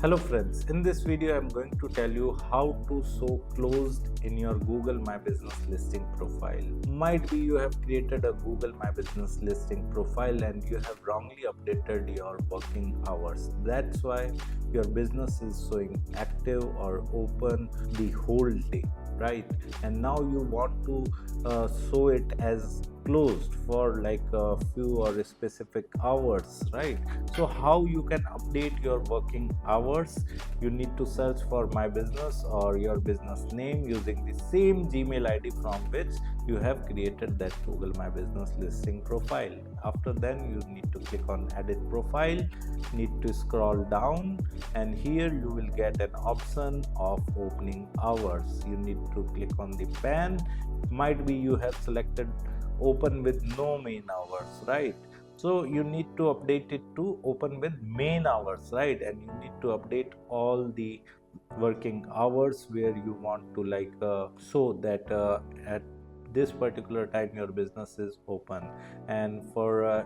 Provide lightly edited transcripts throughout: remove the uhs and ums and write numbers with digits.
Hello friends, in this video I'm going to tell you how to show closed in your Google My Business listing profile. Might be you have created a Google My Business listing profile and you have wrongly updated your working hours. That's why your business is showing active or open the whole day, right? And now you want to show it as closed for like a few or specific hours, right? So how you can update your working hours? You need to search for my business or your business name using the same Gmail ID from which you have created that Google My Business listing profile. After then you need to click on edit profile, need to scroll down, and here you will get an option of opening hours. You need to click on the pen. Might be you have selected open with no main hours, right? So you need to update it to open with main hours, right? And you need to update all the working hours where you want to so that at this particular time your business is open. And for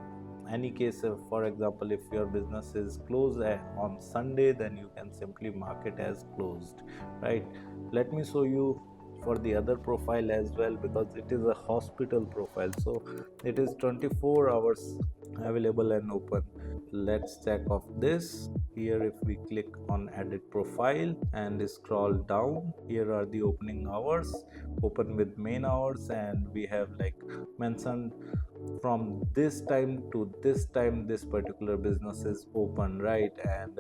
any case, for example, if your business is closed on Sunday, then you can simply mark it as closed, right? Let me show you for the other profile as well, because it is a hospital profile, so it is 24 hours available and open. Let's check off this. Here if we click on edit profile and scroll down, here are the opening hours, open with main hours, and we have like mentioned from this time to this time this particular business is open, right? And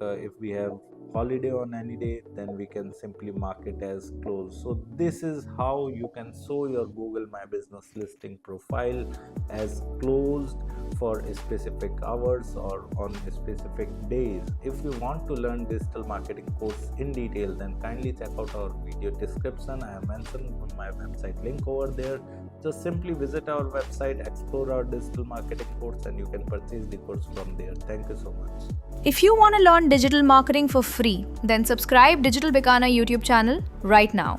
if we have holiday on any day, then we can simply mark it as closed. So this is how you can show your Google My Business listing profile as closed for specific hours or on specific days. If you want to learn digital marketing course in detail, then kindly check out our video description. I have mentioned my website link over there. Just simply visit our website, explore our digital marketing course, and you can purchase the course from there. Thank you so much. If you want to learn digital marketing for free, then subscribe Digital Bikana YouTube channel right now.